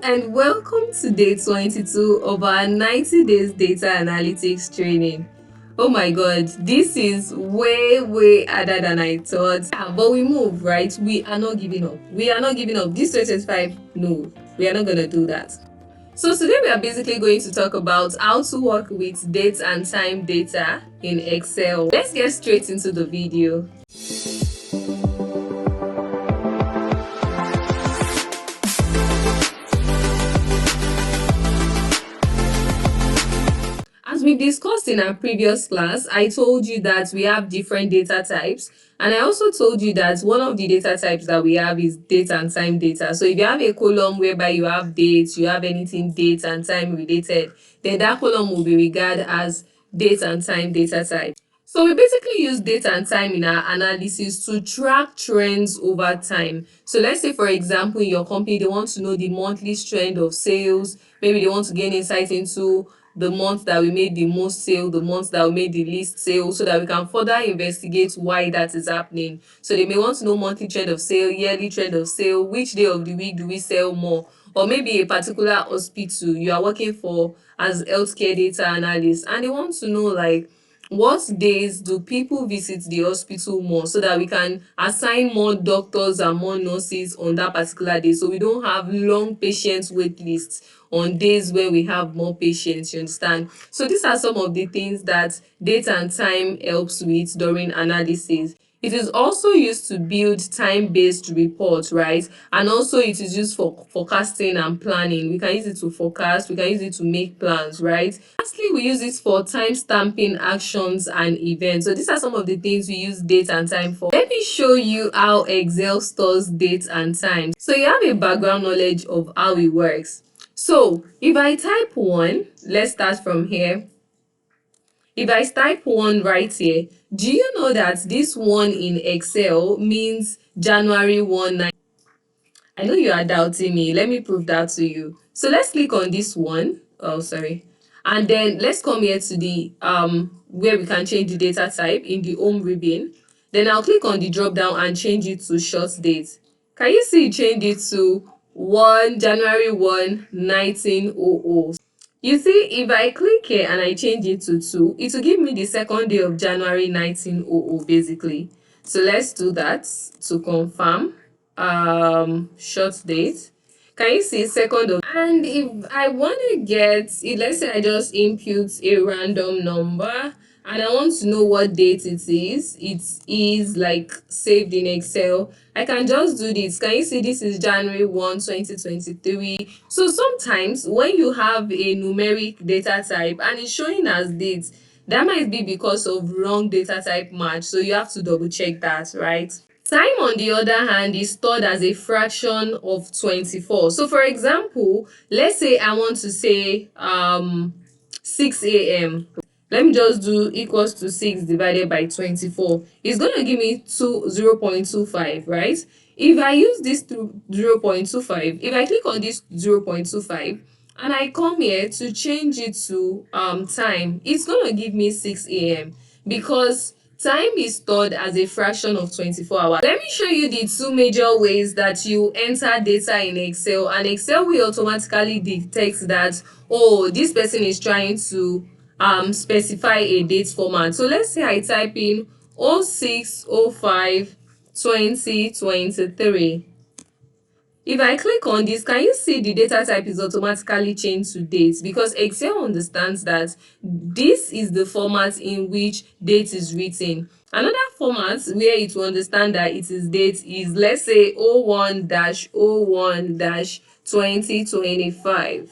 and welcome to day 22 of our 90 days data analytics training. Oh my god, this is way harder than I thought. But we move, right? We are not giving up. We are not giving up. This 2025, no, we are not gonna do that. So today we are basically going to talk about how to work with date and time data in Excel. Let's get straight into the video. As we discussed in our previous class, I told you that we have different data types, and I also told you that one of the data types that we have is date and time data. So if you have a column whereby you have dates, you have anything date and time related, then that column will be regarded as date and time data type. So we basically use date and time in our analysis to track trends over time. So let's say, for example, in your company, they want to know the monthly trend of sales. Maybe they want to gain insight into the month that we made the most sale, the month that we made the least sale, so that we can further investigate why that is happening. So they may want to know monthly trend of sale, yearly trend of sale, which day of the week do we sell more, or maybe a particular hospital you are working for as healthcare data analyst, and they want to know like what days do people visit the hospital more, so that we can assign more doctors and more nurses on that particular day, so we don't have long patient wait lists on days where we have more patients, you understand? So these are some of the things that date and time helps with during analysis. It is also used to build time-based reports, right? And also it is used for forecasting and planning. We can use it to forecast, we can use it to make plans, right? Lastly, we use it for time stamping actions and events. So these are some of the things we use date and time for. Let me show you how Excel stores date and time. So you have a background knowledge of how it works. So if I type 1, let's start from here. If I type 1 right here, do you know that this 1 in Excel means January 1? I know you are doubting me. Let me prove that to you. So let's click on this one. Oh, sorry. And then let's come here to the where we can change the data type in the home ribbon. Then I'll click on the drop down and change it to short date. Can you see it change it to January 1, 1900? You see, if I click here and I change it to 2, it will give me the second day of January 1900 basically. So let's do that to confirm. Short date. Can you see second of? And if I want to get it, let's say I just input a random number and I want to know what date it is like saved in Excel, I can just do this. Can you see this is January 1, 2023? So sometimes when you have a numeric data type and it's showing as dates, that might be because of wrong data type match. So you have to double check that, right? Time, on the other hand, is stored as a fraction of 24. So for example, let's say I want to say 6 a.m. Let me just do equals to 6 divided by 24. It's going to give me 0.25, right? If I use this 0.25, if I click on this 0.25 and I come here to change it to time, it's going to give me 6 a.m. because time is stored as a fraction of 24 hours. Let me show you the two major ways that you enter data in Excel, and Excel will automatically detect that, oh, this person is trying to specify a date format. So let's say I type in 0605 2023. If I click on this, can you see the data type is automatically changed to date, because Excel understands that this is the format in which date is written. Another format where it will understand that it is date is, let's say, 01-01-2025.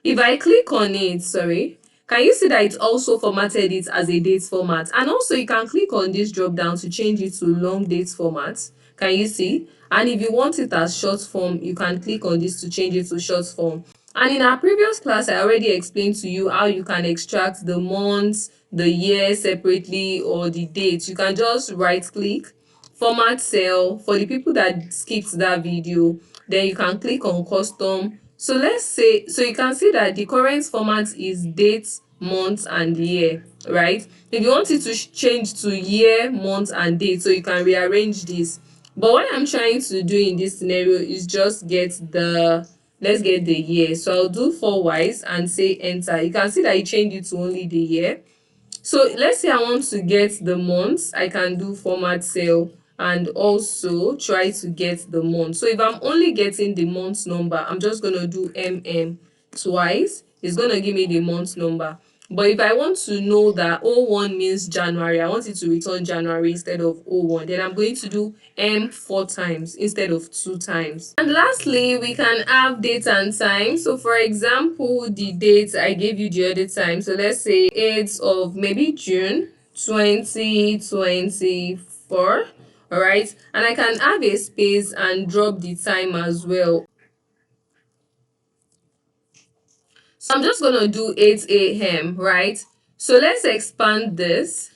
If I click on it, sorry, can you see that it also formatted it as a date format? And also you can click on this drop down to change it to long date format. Can you see? And if you want it as short form, you can click on this to change it to short form. And in our previous class, I already explained to you how you can extract the months, the year separately, or the dates. You can just right click, format cell. For the people that skipped that video, then you can click on custom. So let's say, so you can see that the current format is date, month, and year, right? If you want it to change to year, month, and date, so you can rearrange this. But what I'm trying to do in this scenario is just get the let's get the year. So I'll do 4 Ys and say enter. You can see that it changed it to only the year. So let's say I want to get the months, I can do format cell and also try to get the month. So if I'm only getting the month number, I'm just going to do twice. It's going to give me the month number. But if I want to know that 01 means January, I want it to return January instead of 01, then I'm going to do 4 times instead of 2 times. And lastly, we can have date and time. So for example, the date I gave you the other time. So let's say 8th of maybe June 2024. All right. And I can have a space and drop the time as well. So I'm just going to do 8 a.m., right? So let's expand this.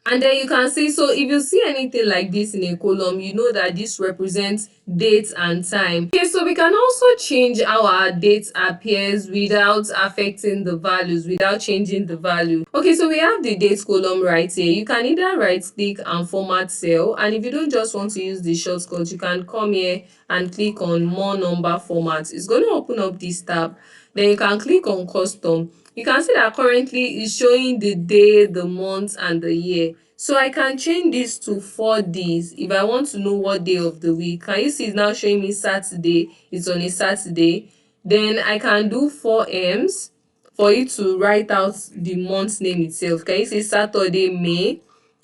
And then you can see, so if you see anything like this in a column, you know that this represents date and time. Okay, so we can also change how our date appears without affecting the values, without changing the value. Okay, so we have the date column right here. You can either right click and format cell, and if you don't just want to use the shortcut, you can come here and click on more number format. It's going to open up this tab. Then you can click on custom. You can see that currently it's showing the day, the month, and the year. So I can change this to 4 days if I want to know what day of the week. Can you see it's now showing me Saturday? It's on a Saturday. Then I can do 4 M's for you to write out the month's name itself. Can you see Saturday, May?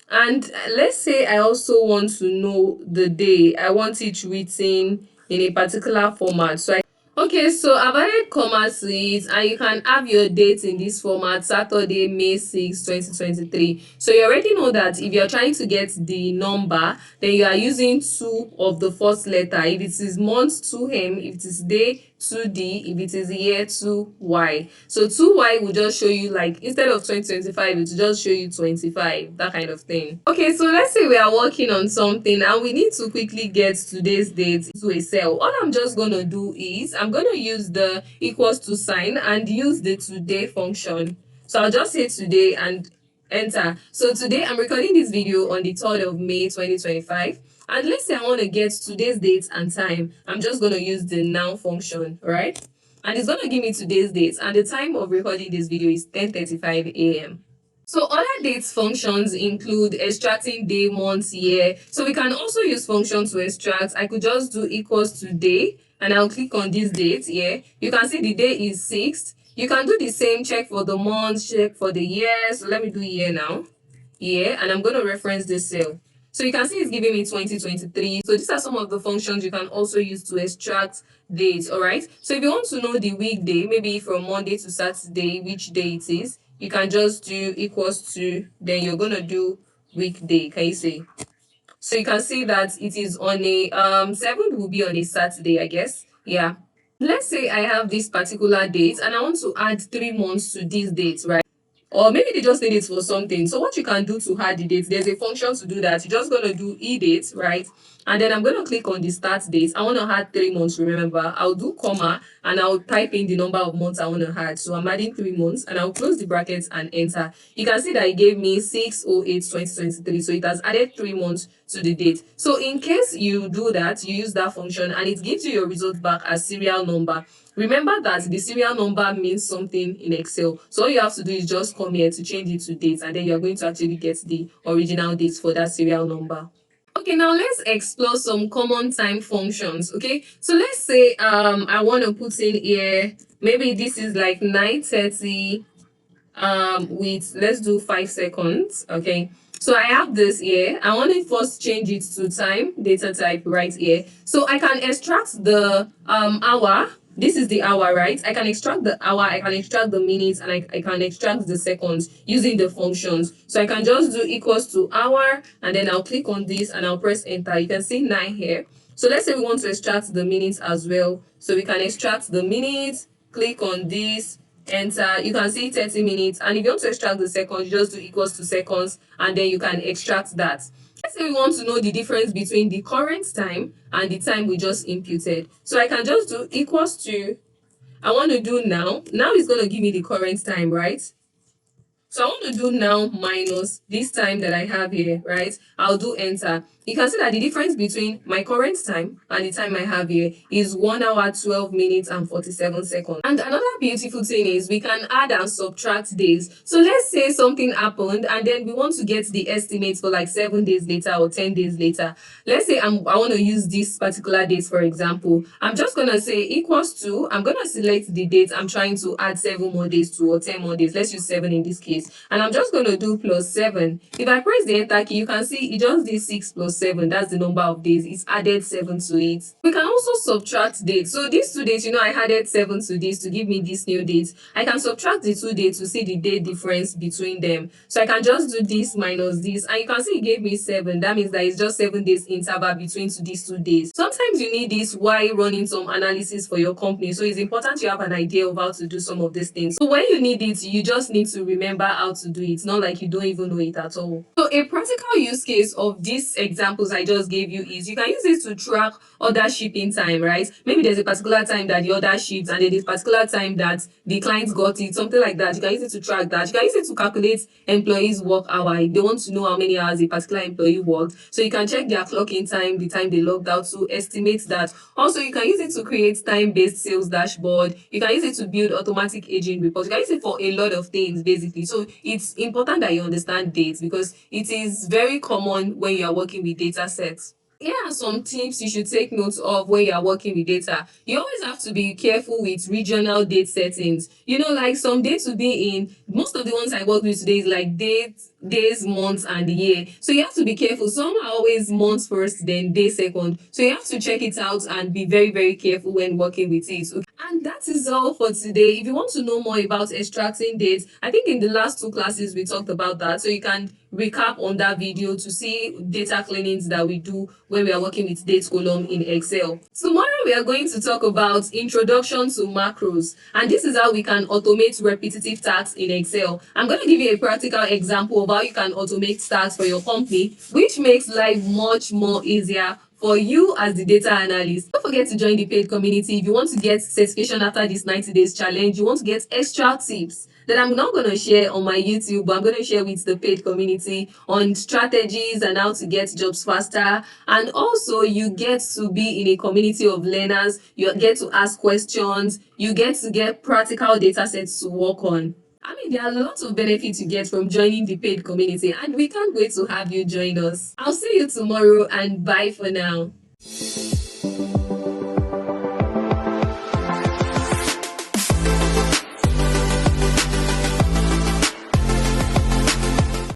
And let's say I also want to know the day. I want it written in a particular format. Okay, so I've added comma to it, and you can have your date in this format, Saturday, May 6, 2023. So you already know that if you're trying to get the number, then you are using 2 of the first letter. If it is month, 2M. If it is day, 2D. If it is year, 2Y. So 2Y will just show you, like, instead of 2025, it will just show you 25, that kind of thing. Okay, so let's say we are working on something and we need to quickly get today's date to a cell. All I'm just going to do is I'm going to use the equals to sign and use the today function. So I'll just say today and enter. So today I'm recording this video on the 3rd of May 2025. And let's say I want to get today's date and time. I'm just going to use the now function, right? And it's going to give me today's date, and the time of recording this video is 10:35 a.m. So other dates functions include extracting day, month, year. So we can also use functions to extract. I could just do equals to day, and I'll click on this date here. You can see the day is 6th. You can do the same, check for the month, check for the year. So let me do year now. Year, and I'm going to reference this cell. So you can see it's giving me 2023. So these are some of the functions you can also use to extract dates, all right? So if you want to know the weekday, maybe from Monday to Saturday, which day it is, you can just do equals to, then you're going to do weekday, can you see? So you can see that it is on a, 7th will be on a Saturday, I guess. Yeah. Let's say I have this particular date and I want to add 3 months to this date, right? Or maybe they just need it for something. So what you can do to add the date, there's a function to do that. You're just going to do edate, right? And then I'm going to click on the start date. I want to add 3 months, remember. I'll do comma and I'll type in the number of months I want to add. So I'm adding 3 months and I'll close the brackets and enter. You can see that it gave me 6/08/2023. So it has added 3 months to the date. So in case you do that, you use that function and it gives you your result back as serial number. Remember that the serial number means something in Excel. So all you have to do is just come here to change it to dates, and then you're going to actually get the original dates for that serial number. Okay, now let's explore some common time functions. Okay, so let's say I want to put in here, maybe this is like 9:30 with, let's do 5 seconds. Okay, so I have this here. I want to first change it to time data type right here. So I can extract the hour. This is the hour, right? I can extract the hour, I can extract the minutes, and I can extract the seconds using the functions. So I can just do equals to hour, and then I'll click on this and I'll press enter. You can see 9 here. So let's say we want to extract the minutes as well. So we can extract the minutes, click on this, enter. You can see 30 minutes, and if you want to extract the seconds, you just do equals to seconds, and then you can extract that. Let's say we want to know the difference between the current time and the time we just imputed. So I can just do equals to, I want to do now. Now is going to give me the current time, right? So I want to do now minus this time that I have here, right? I'll do enter. you can see that the difference between my current time and the time I have here is 1 hour 12 minutes and 47 seconds. And another beautiful thing is we can add and subtract days. So let's say something happened and then we want to get the estimate for like 7 days later or 10 days later. Let's say I want to use this particular date for example. I'm just going to say equals to, I'm going to select the date I'm trying to add 7 more days to or 10 more days. Let's use 7 in this case. And I'm just going to do plus 7. If I press the enter key, you can see it just did 6 plus 7. That's the number of days. It's added 7 to it. We can also subtract dates. So these 2 dates, I added 7 to this to give me this new date. I can subtract the 2 dates to see the date difference between them. So I can just do this minus this, and you can see it gave me 7. That means that it's just 7 days interval between these 2 days. Sometimes you need this while running some analysis for your company. So it's important you have an idea of how to do some of these things. So when you need it, you just need to remember how to do it. It's not like you don't even know it at all. So a practical use case of these examples I just gave you is you can use this to track order shipping time, right? Maybe there's a particular time that the order ships and then there's a particular time that the client got it, something like that. You can use it to track that. You can use it to calculate employees' work hour. If they want to know how many hours a particular employee worked, so you can check their clock-in time, the time they logged out, to estimate that. Also, you can use it to create time-based sales dashboard. You can use it to build automatic aging reports. You can use it for a lot of things, basically. So it's important that you understand dates because it is very common when you are working with data sets. Here are some tips you should take note of when you are working with data. You always have to be careful with regional date settings. Like some dates will be in, most of the ones I work with today is like days, months, and year. So you have to be careful. Some are always months first, then day second. So you have to check it out and be very, very careful when working with it. And that is all for today. If you want to know more about extracting dates, I think in the last 2 classes we talked about that. So you can recap on that video to see data cleanings that we do when we are working with date column in Excel. Tomorrow we are going to talk about introduction to macros, and this is how we can automate repetitive tasks in Excel. I'm going to give you a practical example of how you can automate tasks for your company, which makes life much more easier for you as the data analyst. Don't forget to join the paid community. If you want to get certification after this 90 days challenge, you want to get extra tips that I'm not going to share on my YouTube, but I'm going to share with the paid community on strategies and how to get jobs faster. And also you get to be in a community of learners. You get to ask questions. You get to get practical data sets to work on. I mean, there are lots of benefits you get from joining the paid community, and we can't wait to have you join us. I'll see you tomorrow, and bye for now.